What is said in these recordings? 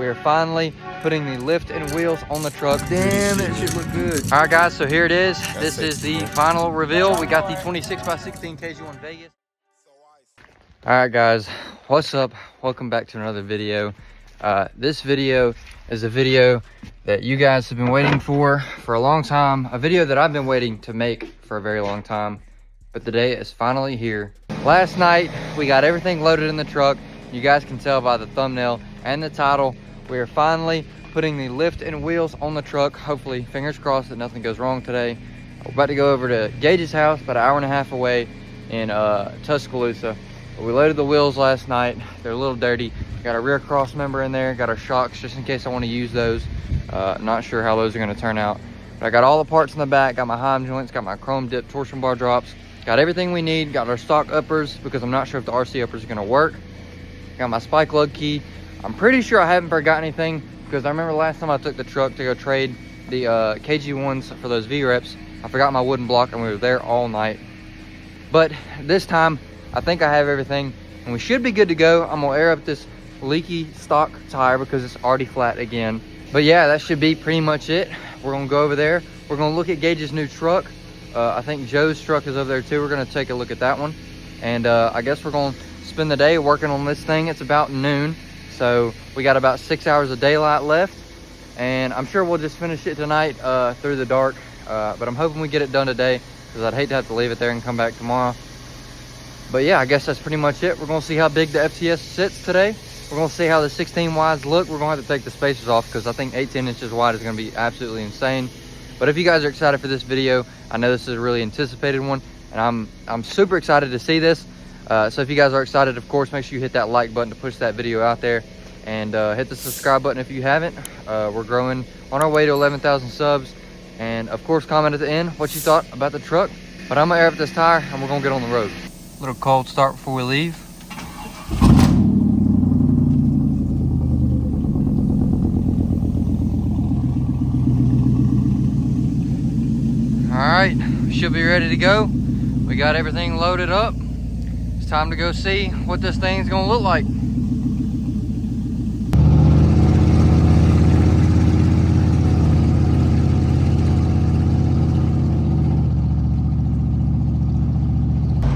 We are finally putting the lift and wheels on the truck. Damn, that shit look good. All right, guys, so here it is. This is the final reveal. We got the 26x16 KG1 Vegas. All right, guys, what's up? Welcome back to another video. This video is a video that you guys have been waiting for a long time. A video that I've been waiting to make for a very long time. But the day is finally here. Last night, we got everything loaded in the truck. You guys can tell by the thumbnail and the title. We are finally putting the lift and wheels on the truck. Hopefully, fingers crossed that nothing goes wrong today. We're about to go over to Gage's house, about an hour and a half away in Tuscaloosa. We loaded the wheels last night. They're a little dirty. Got a rear cross member in there. Got our shocks just in case I want to use those. Not sure how those are going to turn out. But I got all the parts in the back. Got my heim joints. Got my chrome dip torsion bar drops. Got everything we need. Got our stock uppers because I'm not sure if the RC uppers are going to work. Got my spike lug key. I'm pretty sure I haven't forgot anything because I remember last time I took the truck to go trade the KG1s for those V-Reps. I forgot my wooden block and we were there all night. But this time, I think I have everything and we should be good to go. I'm gonna air up this leaky stock tire because it's already flat again. But yeah, that should be pretty much it. We're gonna go over there. We're gonna look at Gage's new truck. I think Joe's truck is over there too. We're gonna take a look at that one. And I guess we're gonna spend the day working on this thing. It's about noon. So we got about 6 hours of daylight left. And I'm sure we'll just finish it tonight through the dark. But I'm hoping we get it done today because I'd hate to have to leave it there and come back tomorrow. But yeah, I guess that's pretty much it. We're gonna see how big the FTS sits today. We're gonna see how the 16 wides look. We're gonna have to take the spacers off because I think 18 inches wide is gonna be absolutely insane. But if you guys are excited for this video, I know this is a really anticipated one and I'm super excited to see this. So if you guys are excited, of course, make sure you hit that like button to push that video out there and hit the subscribe button if you haven't. We're growing on our way to 11,000 subs. And of course, comment at the end what you thought about the truck. But I'm gonna air up this tire and we're gonna get on the road. Little cold start before we leave. All right, we should be ready to go. We got everything loaded up. It's time to go see what this thing's gonna look like.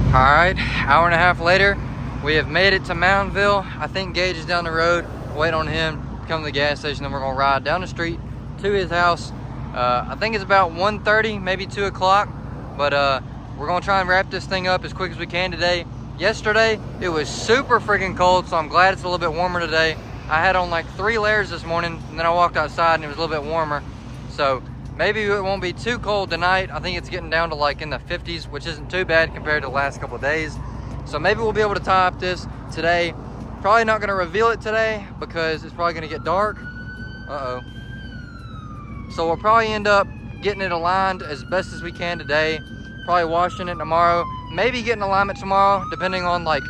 All right, hour and a half later, we have made it to Moundville. I think Gage is down the road. Wait on him, come to the gas station, then we're gonna ride down the street to his house. I think it's about 1:30, maybe 2 o'clock, but we're gonna try and wrap this thing up as quick as we can today. Yesterday, it was super freaking cold, so I'm glad it's a little bit warmer today. I had on like 3 layers this morning, and then I walked outside and it was a little bit warmer. So maybe it won't be too cold tonight. I think it's getting down to like in the 50s, which isn't too bad compared to the last couple of days. So maybe we'll be able to tie up this today. Probably not gonna reveal it today because it's probably gonna get dark. Uh-oh. So we'll probably end up getting it aligned as best as we can today. Probably washing it tomorrow. Maybe getting alignment tomorrow, depending on like,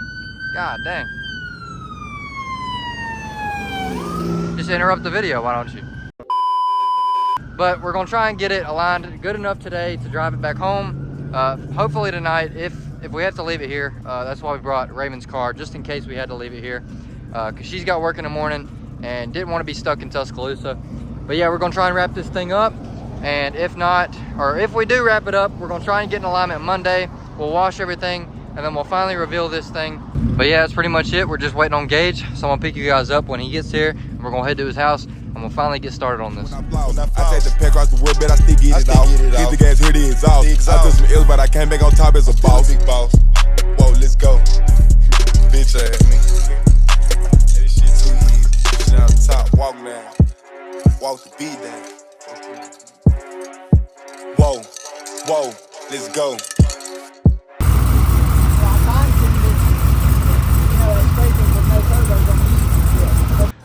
god dang. Just interrupt the video, why don't you? But we're gonna try and get it aligned good enough today to drive it back home. Hopefully tonight, if we have to leave it here, that's why we brought Raven's car, just in case we had to leave it here. Cause she's got work in the morning and didn't want to be stuck in Tuscaloosa. But yeah, we're gonna try and wrap this thing up. And if not, or if we do wrap it up, we're gonna try and get in alignment Monday. We'll wash everything and then we'll finally reveal this thing. But yeah, that's pretty much it. We're just waiting on Gage. So I'm gonna pick you guys up when he gets here and we're gonna head to his house and we'll finally get started on this. I take the pack across the wood, but I still get it off. Hit the gas, hit the exhaust. I took some L's, but I came back on top as a boss. Big boss. Whoa, let's go. Bitch ass nigga. This shit too easy. Shit on top, walk down. Walk the beat down. Whoa, whoa, let's go.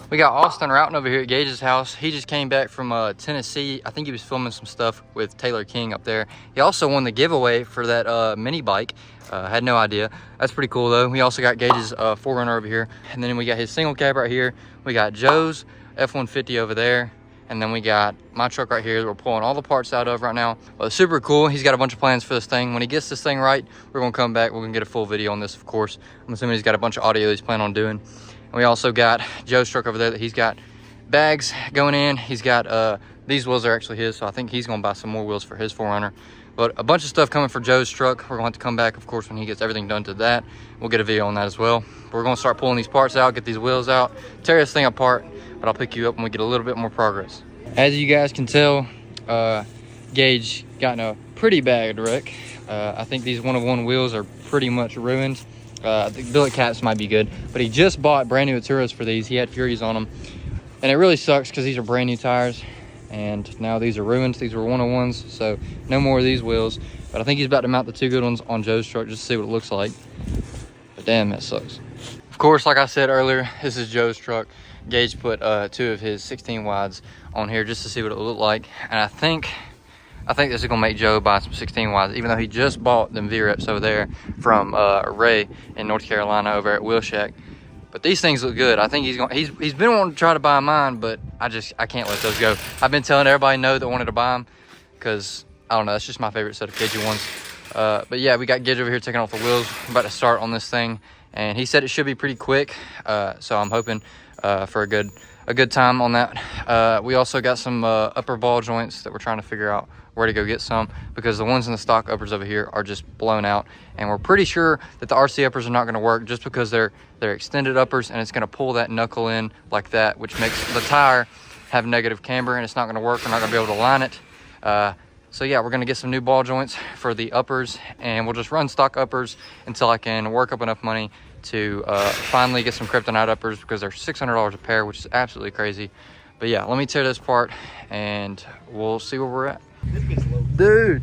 We got Austin routing over here at Gage's house. He just came back from Tennessee. I think he was filming some stuff with Taylor King up there. He also won the giveaway for that mini bike. Had no idea. That's pretty cool though. We also got Gage's 4Runner over here. And then we got his single cab right here. We got Joe's F-150 over there. And then we got my truck right here that we're pulling all the parts out of right now. Well, it's super cool. He's got a bunch of plans for this thing. When he gets this thing right, we're gonna come back. We're gonna get a full video on this, of course. I'm assuming he's got a bunch of audio he's planning on doing. And we also got Joe's truck over there that he's got bags going in. He's got these wheels are actually his, so I think he's gonna buy some more wheels for his 4Runner. But a bunch of stuff coming for Joe's truck. We're gonna have to come back, of course, when he gets everything done to that. We'll get a video on that as well. But we're gonna start pulling these parts out, get these wheels out, tear this thing apart, but I'll pick you up when we get a little bit more progress. As you guys can tell, Gage got in a pretty bad wreck. I think these 1-of-1 wheels are pretty much ruined. The billet caps might be good, but he just bought brand new Aturas for these. He had Furies on them, and it really sucks because these are brand new tires, and now these are ruined. These were 1-of-1s, so no more of these wheels. But I think he's about to mount the 2 good ones on Joe's truck just to see what it looks like. But damn, that sucks. Of course, like I said earlier, this is Joe's truck. Gage put 2 of his 16 wides on here just to see what it looked like, and I think this is gonna make Joe buy some 16 wides, even though he just bought them V-Reps over there from Ray in North Carolina over at Wheel Shack. But these things look good. I think he's been wanting to try to buy mine, but I can't let those go. I've been telling everybody no that wanted to buy them because I don't know, that's just my favorite set of KG ones. But yeah, we got Gage over here taking off the wheels. I'm about to start on this thing, and he said it should be pretty quick. So I'm hoping for a good time on that. We also got some upper ball joints that we're trying to figure out where to go get some, because the ones in the stock uppers over here are just blown out, and we're pretty sure that the RC uppers are not going to work just because they're extended uppers, and it's going to pull that knuckle in like that, which makes the tire have negative camber, and it's not going to work. We're not going to be able to line it. So yeah, we're going to get some new ball joints for the uppers, and we'll just run stock uppers until I can work up enough money to finally get some kryptonite uppers, because they're $600 a pair, which is absolutely crazy. But yeah, let me tear this apart and we'll see where we're at. Dude.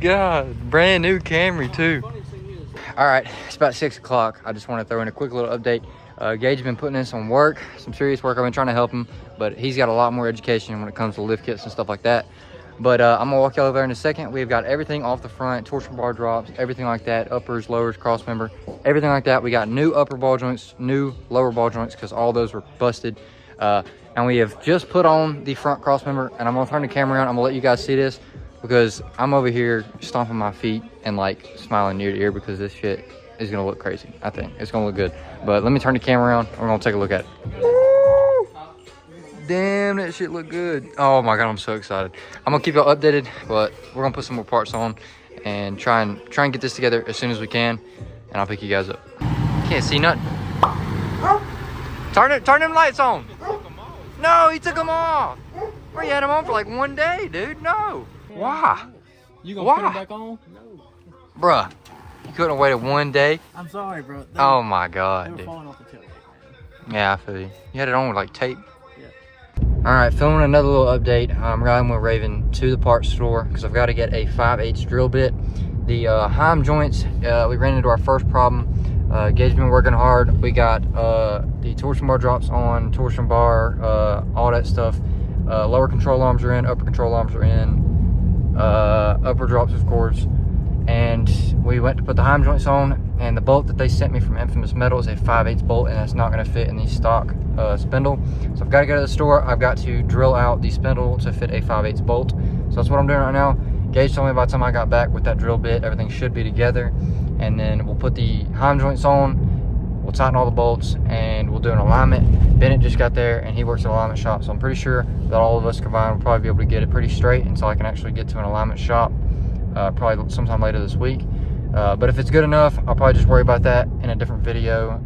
God, brand new Camry too. All right, it's about 6 o'clock. I just want to throw in a quick little update. Gage has been putting in some work, some serious work. I've been trying to help him, but he's got a lot more education when it comes to lift kits and stuff like that. But I'm gonna walk y'all over there in a second. We've got everything off the front, torsion bar drops, everything like that, uppers, lowers, cross member, everything like that. We got new upper ball joints, new lower ball joints, because all those were busted. And we have just put on the front cross member, and I'm gonna turn the camera around. I'm gonna let you guys see this, because I'm over here stomping my feet and like smiling ear to ear, because this shit is gonna look crazy. I think it's gonna look good. But let me turn the camera around. We're gonna take a look at it. Woo! Damn, that shit look good. Oh my God, I'm so excited. I'm gonna keep y'all updated, but we're gonna put some more parts on and try and get this together as soon as we can, and I'll pick you guys up. Can't see nothing. Turn them lights on. No, he took them off. Bro, you had them on for like 1 day, dude. No. Why? You gonna put them back on? No. Bruh, you couldn't have waited 1 day? I'm sorry, bro. Oh my God, they were dude. falling off the tailgate, man. Yeah, I feel you. You had it on with like tape. Yeah. All right, filming another little update. I'm riding with Raven to the parts store because I've got to get a 5/8 drill bit. The Heim joints, we ran into our first problem. Gage's been working hard. We got the torsion bar drops on, torsion bar, all that stuff. Lower control arms are in, upper control arms are in, upper drops, of course. And we went to put the Heim joints on, and the bolt that they sent me from Infamous Metal is a 5/8 bolt, and that's not going to fit in the stock spindle. So I've got to go to the store. I've got to drill out the spindle to fit a 5/8 bolt. So that's what I'm doing right now. Gage told me by the time I got back with that drill bit, everything should be together. And then we'll put the Heim joints on, we'll tighten all the bolts, and we'll do an alignment. Bennett just got there, and he works at an alignment shop, so I'm pretty sure that all of us combined will probably be able to get it pretty straight until I can actually get to an alignment shop, probably sometime later this week. But if it's good enough, I'll probably just worry about that in a different video,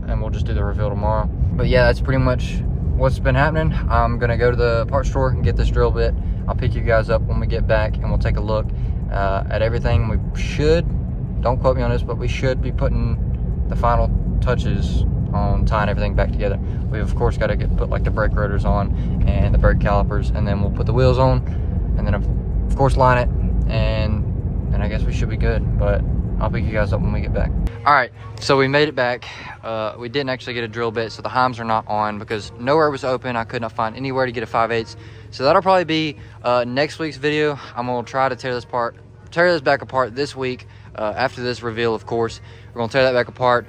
and we'll just do the reveal tomorrow. But yeah, that's pretty much what's been happening. I'm gonna go to the parts store and get this drill bit. I'll pick you guys up when we get back, and we'll take a look at everything. We should, don't quote me on this, but we should be putting the final touches on tying everything back together. We've of course got to put like the brake rotors on and the brake calipers, and then we'll put the wheels on, and then of course line it, and then I guess we should be good. But I'll pick you guys up when we get back. All right, so we made it back. We didn't actually get a drill bit, so the Heims are not on because nowhere was open. I could not find anywhere to get a 5/8. So that'll probably be next week's video. I'm gonna try to tear this back apart this week. After this reveal, of course, we're gonna tear that back apart,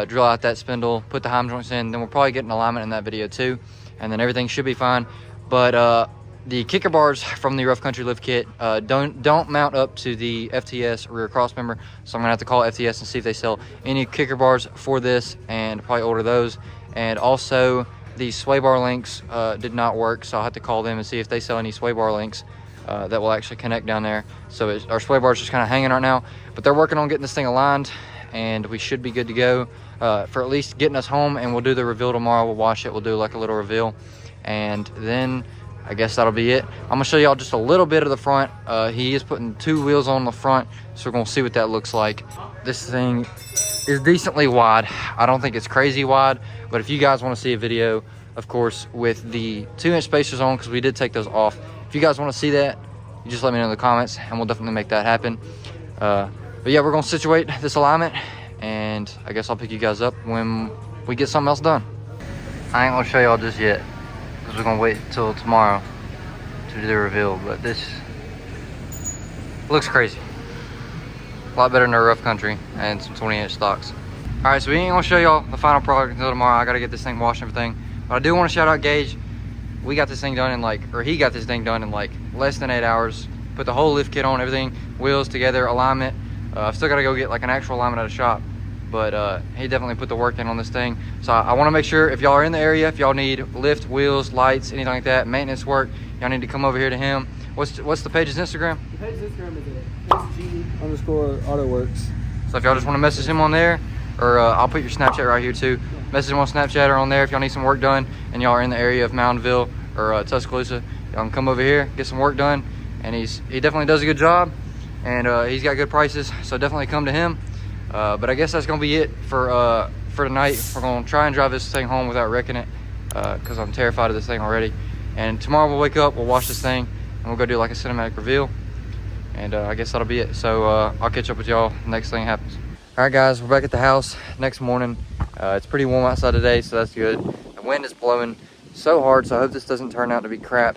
drill out that spindle, put the Heim joints in, then we'll probably get an alignment in that video too, and then everything should be fine. But the kicker bars from the rough country lift kit don't mount up to the FTS rear cross member, so I'm gonna have to call FTS and see if they sell any kicker bars for this and probably order those. And also the sway bar links did not work, so I'll have to call them and see if they sell any sway bar links that will actually connect down there. So our sway bar is just kind of hanging right now, but they're working on getting this thing aligned, and we should be good to go for at least getting us home. And we'll do the reveal tomorrow. We'll wash it, we'll do like a little reveal, and then I guess that'll be it. I'm gonna show y'all just a little bit of the front. He is putting 2 wheels on the front, so we're gonna see what that looks like. This thing is decently wide. I don't think it's crazy wide, but if you guys want to see a video, of course, with the 2-inch spacers on, because we did take those off, if you guys want to see that, you just let me know in the comments and we'll definitely make that happen. But yeah, we're gonna situate this alignment, and I guess I'll pick you guys up when we get something else done. I ain't gonna show y'all just yet, because we're gonna wait until tomorrow to do the reveal, but this looks crazy. A lot better than our rough country and some 20-inch stocks. All right, so we ain't gonna show y'all the final product until tomorrow. I gotta get this thing washed and everything, but I do want to shout out Gage. We got this thing done in he got this thing done in like less than 8 hours. Put the whole lift kit on, everything, wheels together, alignment. I've still gotta go get like an actual alignment at a shop, but he definitely put the work in on this thing. So I want to make sure, if y'all are in the area, if y'all need lift, wheels, lights, anything like that, maintenance work, y'all need to come over here to him. What's the page's Instagram? The page's Instagram is SG_AutoWorks. So if y'all just want to message him on there, or I'll put your Snapchat right here too. Message him on Snapchat or on there if y'all need some work done and y'all are in the area of Moundville or Tuscaloosa. Y'all can come over here, get some work done, and he definitely does a good job, and he's got good prices, so definitely come to him. But I guess that's gonna be it for tonight. We're gonna try and drive this thing home without wrecking it, because I'm terrified of this thing already. And tomorrow we'll wake up, we'll wash this thing, and we'll go do like a cinematic reveal. And I guess that'll be it. So I'll catch up with y'all next thing happens. All right, guys, we're back at the house next morning. It's pretty warm outside today, so that's good. The wind is blowing so hard, so I hope this doesn't turn out to be crap.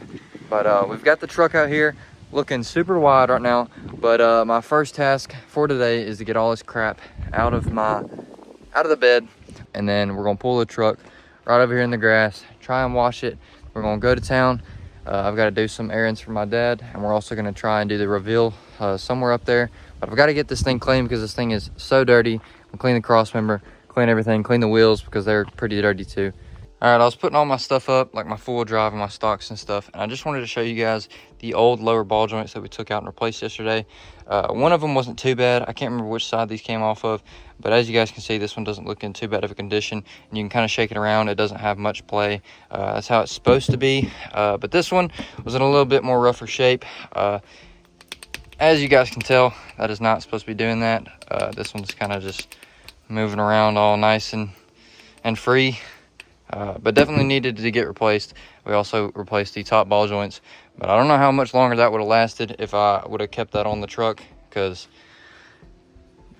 But we've got the truck out here looking super wide right now. But my first task for today is to get all this crap out of the bed, and then we're gonna pull the truck right over here in the grass, try and wash it. We're gonna go to town. I've got to do some errands for my dad, and we're also gonna try and do the reveal somewhere up there. But I've got to get this thing clean because this thing is so dirty. We'll clean the cross member, clean everything, clean the wheels because they're pretty dirty too. All right, I was putting all my stuff up, like my full drive and my stocks and stuff, and I just wanted to show you guys the old lower ball joints that we took out and replaced yesterday. One of them wasn't too bad. I can't remember which side these came off of, but as you guys can see, this one doesn't look in too bad of a condition, and you can kind of shake it around. It doesn't have much play. That's how it's supposed to be, but this one was in a little bit more rougher shape. As you guys can tell, that is not supposed to be doing that. This one's kind of just moving around all nice and free. But definitely needed to get replaced. We also replaced the top ball joints, but I don't know how much longer that would have lasted if I would have kept that on the truck, because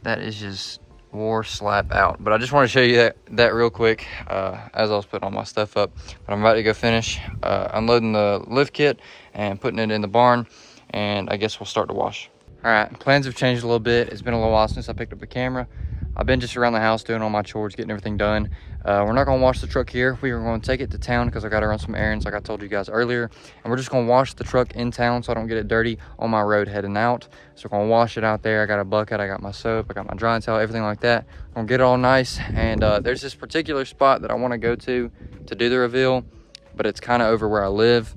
that is just wore slap out. But I just want to show you that real quick as I was putting all my stuff up. But I'm about to go finish unloading the lift kit and putting it in the barn, and I guess we'll start to wash. All right, plans have changed a little bit. It's been a little while since I picked up the camera. I've been just around the house doing all my chores, getting everything done. We're not gonna wash the truck here. We are gonna take it to town because I gotta run some errands like I told you guys earlier. And we're just gonna wash the truck in town so I don't get it dirty on my road heading out. So we're gonna wash it out there. I got a bucket, I got my soap, I got my drying towel, everything like that. I'm gonna get it all nice. And there's this particular spot that I wanna go to do the reveal, but it's kinda over where I live.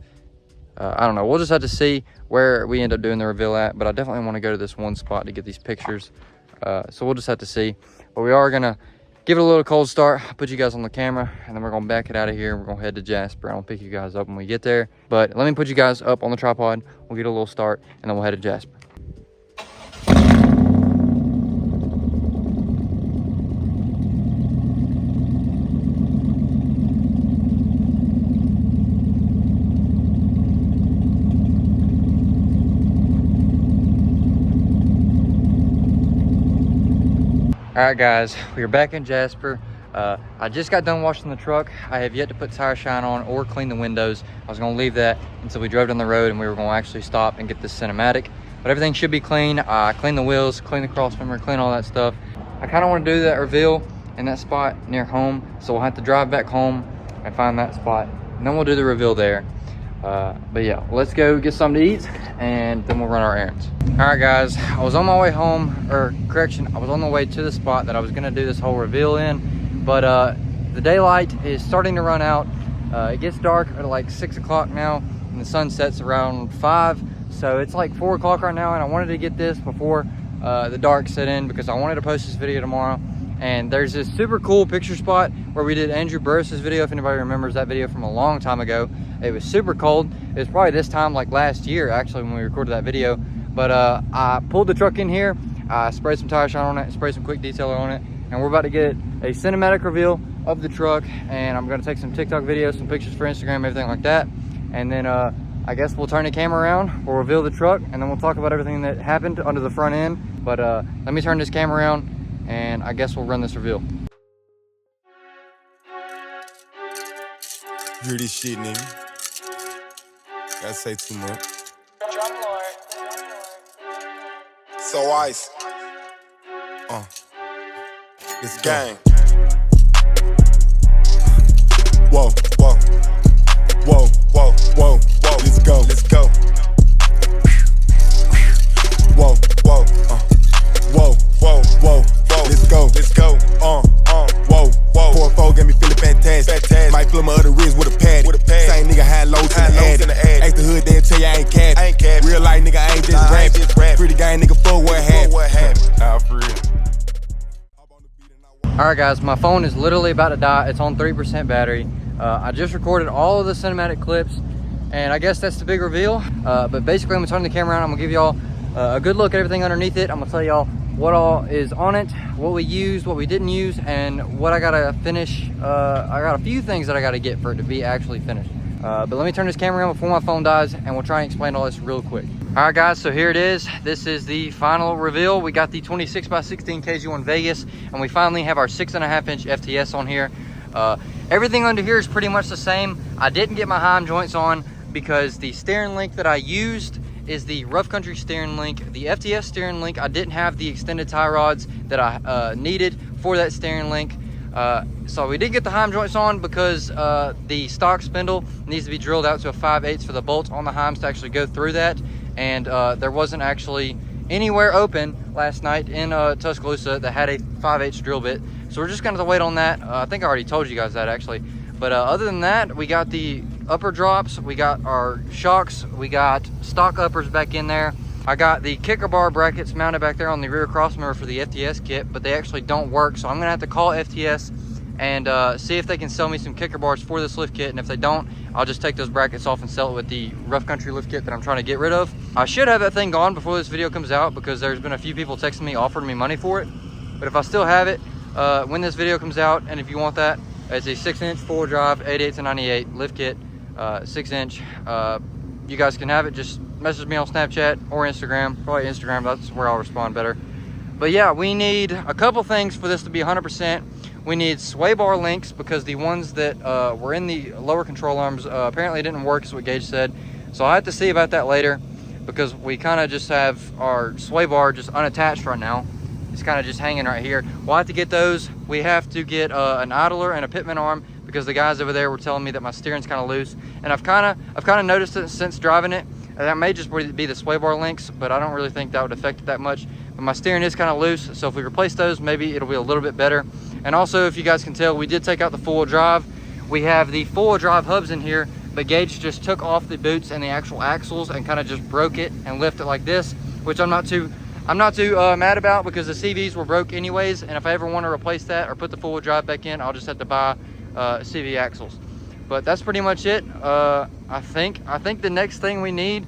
I don't know, we'll just have to see where we end up doing the reveal at, but I definitely wanna go to this one spot to get these pictures. So we'll just have to see. But we are gonna give it a little cold start. I'll put you guys on the camera, and then we're gonna back it out of here. We're gonna head to Jasper. I'll pick you guys up when we get there. But let me put you guys up on the tripod. We'll get a little start, and then we'll head to Jasper. All right, guys, we are back in Jasper. I just got done washing the truck. I have yet to put tire shine on or clean the windows. I was gonna leave that until we drove down the road and we were gonna actually stop and get this cinematic. But everything should be clean. I cleaned the wheels, cleaned the cross member, clean all that stuff. I kind of want to do that reveal in that spot near home, so we'll have to drive back home and find that spot, and then we'll do the reveal there. But yeah, let's go get something to eat and then we'll run our errands. All right guys, I was on my way home, or correction, I was on the way to the spot that I was gonna do this whole reveal in, but the daylight is starting to run out. It gets dark at like 6 o'clock now and the sun sets around 5. So it's like 4 o'clock right now, and I wanted to get this before the dark set in because I wanted to post this video tomorrow. And there's this super cool picture spot where we did Andrew Burris's video, if anybody remembers that video from a long time ago. It was super cold. It was probably this time like last year actually when we recorded that video. But I pulled the truck in here, I sprayed some tire shine on it, sprayed some quick detailer on it, and we're about to get a cinematic reveal of the truck. And I'm gonna take some TikTok videos, some pictures for Instagram, everything like that. And then I guess we'll turn the camera around, we'll reveal the truck, and then we'll talk about everything that happened under the front end. But let me turn this camera around and I guess we'll run this reveal. Hear this shit, nigga. Gotta say too much. So ice. It's gang. Whoa, whoa, whoa, whoa, whoa, whoa. Let's go, let's go. Whoa, whoa, whoa, whoa, whoa, whoa. Let's go, let's go. Whoa, whoa. 4-4 got me feeling fantastic. Might flip my other wrist with a pad. Same nigga high low to the ad. Ask the hood, they'll tell you I ain't cap. Real life nigga, I ain't just rap. Pretty gang nigga, fuck what happened. Out for real. All right guys, my phone is literally about to die. It's on 3% battery. I just recorded all of the cinematic clips and I guess that's the big reveal. But basically I'm gonna turn the camera around. I'm gonna give y'all a good look at everything underneath it. I'm gonna tell y'all what all is on it, what we used, what we didn't use, and what I gotta finish. I got a few things that I gotta get for it to be actually finished. But let me turn this camera around before my phone dies and we'll try and explain all this real quick. All right guys, so here it is. This is the final reveal. We got the 26x16 KG1 Vegas and we finally have our 6.5-inch FTS on here. Everything under here is pretty much the same. I didn't get my Heim joints on because the steering link that I used is the rough country steering link. The FTS steering link, I didn't have the extended tie rods that I needed for that steering link. So we did get the Heim joints on because the stock spindle needs to be drilled out to a 5/8 for the bolts on the Heims to actually go through that. And there wasn't actually anywhere open last night in Tuscaloosa that had a 5/8 drill bit. So we're just gonna have to wait on that. I think I already told you guys that actually. But other than that, we got the upper drops, we got our shocks, we got stock uppers back in there. I got the kicker bar brackets mounted back there on the rear crossmember for the FTS kit, but they actually don't work. So I'm gonna have to call FTS and see if they can sell me some kicker bars for this lift kit. And if they don't, I'll just take those brackets off and sell it with the rough country lift kit that I'm trying to get rid of. I should have that thing gone before this video comes out because there's been a few people texting me offering me money for it. But if I still have it when this video comes out, and if you want that, it's a 6-inch four-wheel drive 88 to 98 lift kit, 6-inch. You guys can have it. Just message me on Snapchat or Instagram. Probably Instagram, that's where I'll respond better. But yeah, we need a couple things for this to be 100%. We need sway bar links because the ones that were in the lower control arms apparently didn't work, is what Gage said. So I have to see about that later because we kind of just have our sway bar just unattached right now. It's kind of just hanging right here. We'll have to get those. We have to get an idler and a pitman arm because the guys over there were telling me that my steering's kind of loose. And I've kind of noticed it since driving it. And that may just be the sway bar links, but I don't really think that would affect it that much. But my steering is kind of loose, so if we replace those, maybe it'll be a little bit better. And also, if you guys can tell, we did take out the four-wheel drive. We have the four-wheel drive hubs in here, but Gage just took off the boots and the actual axles and kind of just broke it and left it like this, which I'm not too mad about because the CVs were broke anyways. And if I ever want to replace that or put the four-wheel drive back in, I'll just have to buy CV axles. But that's pretty much it. I think the next thing we need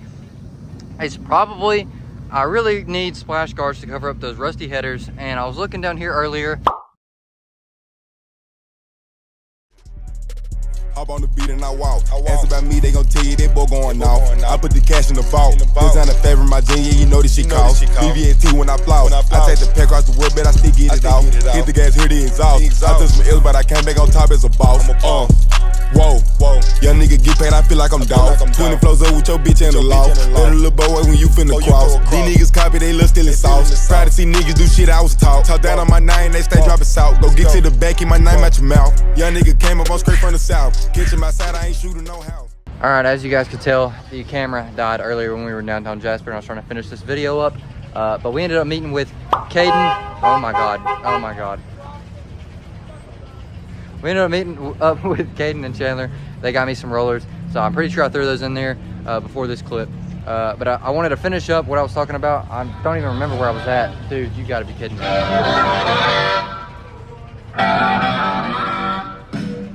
is probably, I really need splash guards to cover up those rusty headers. And I was looking down here earlier. Hop on the beat and I walk. Ask about me, they gon' tell you that boy going off. I put the cash in the vault. Design a favor my genius, you know this shit cost. BVST when I floss. I take the pack across the wood, but I still get it off. Hit the gas, hear the exhaust. I took some L's, but I came back on top as a boss. Whoa, young nigga get paid, I feel like I'm dog. 20 flows up with your bitch in the loft. Let a little boy when you finna cross. These niggas copy, they look still in sauce. Proud to see niggas do shit I was taught. Talk down on my name, they stay dropping salt. Go get to the back, keep my name out your mouth. Young nigga came up on straight from the south. Catch him outside, I ain't shooting no house. All right, as you guys could tell, the camera died earlier when we were in downtown Jasper and I was trying to finish this video up. But we ended up meeting with Caden. Oh my God, oh my God. We ended up meeting up with Caden and Chandler. They got me some rollers, so I'm pretty sure I threw those in there before this clip. But I wanted to finish up what I was talking about. I don't even remember where I was at. Dude, you gotta be kidding me.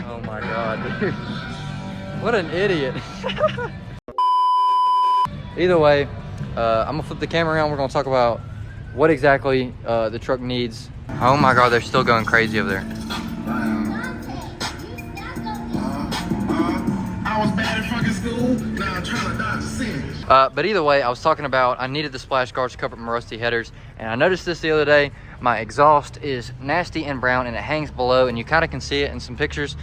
Oh my God, dude. What an idiot. Either way, I'm gonna flip the camera around. We're gonna talk about what exactly the truck needs. Oh my God, they're still going crazy over there. I was bad in fucking school, now I'm trying to dodge the sin. But either way, I was talking about I needed the splash guards to cover up my rusty headers, and I noticed this the other day. My exhaust is nasty and brown and it hangs below, and you kind of can see it in some pictures.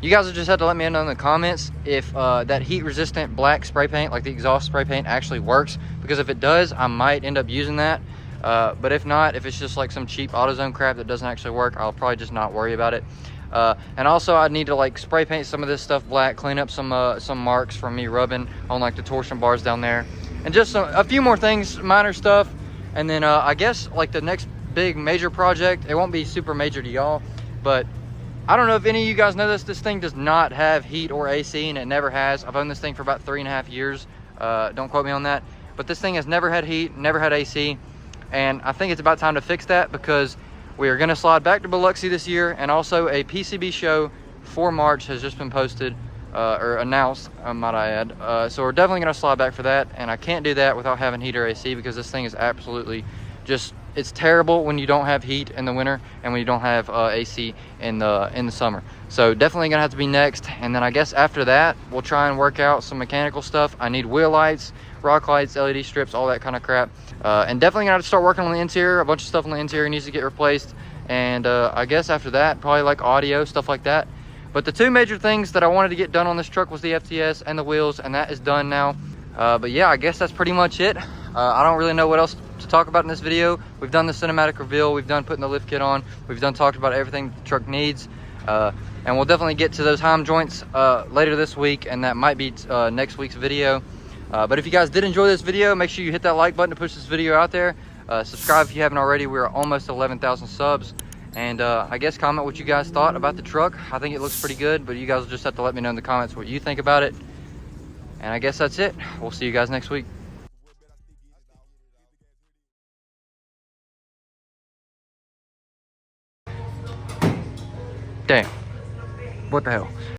You guys will just have to let me know in the comments if that heat resistant black spray paint, like the exhaust spray paint, actually works, because if it does, I might end up using that. But if not, if it's just like some cheap AutoZone crap that doesn't actually work, I'll probably just not worry about it. And also I need to like spray paint some of this stuff black, clean up some marks from me rubbing on like the torsion bars down there, and just a few more things, minor stuff. And then I guess like the next big major project, it won't be super major to y'all, but I don't know if any of you guys know this thing does not have heat or AC, and it never has. I've owned this thing for about 3.5 years. Don't quote me on that, but this thing has never had heat, never had AC, and I think it's about time to fix that, because we are going to slide back to Biloxi this year, and also a PCB show for March has just been posted, or announced, might I add. So we're definitely going to slide back for that, and I can't do that without having heat or AC, because this thing is absolutely just, it's terrible when you don't have heat in the winter and when you don't have AC in the summer. So definitely going to have to be next, and then I guess after that, we'll try and work out some mechanical stuff. I need wheel lights, rock lights, LED strips, all that kind of crap. And definitely gonna have to start working on the interior. A bunch of stuff on the interior needs to get replaced, and I guess after that, probably like audio, stuff like that. But the two major things that I wanted to get done on this truck was the FTS and the wheels, and that is done now. But yeah, I guess that's pretty much it. I don't really know what else to talk about in this video. We've done the cinematic reveal, we've done putting the lift kit on, we've done talked about everything the truck needs, and we'll definitely get to those heim joints later this week, and that might be next week's video. But if you guys did enjoy this video, make sure you hit that like button to push this video out there. Subscribe if you haven't already. We're almost 11,000 subs. And I guess comment what you guys thought about the truck. I think it looks pretty good, but you guys will just have to let me know in the comments what you think about it. And I guess that's it. We'll see you guys next week. Damn. What the hell?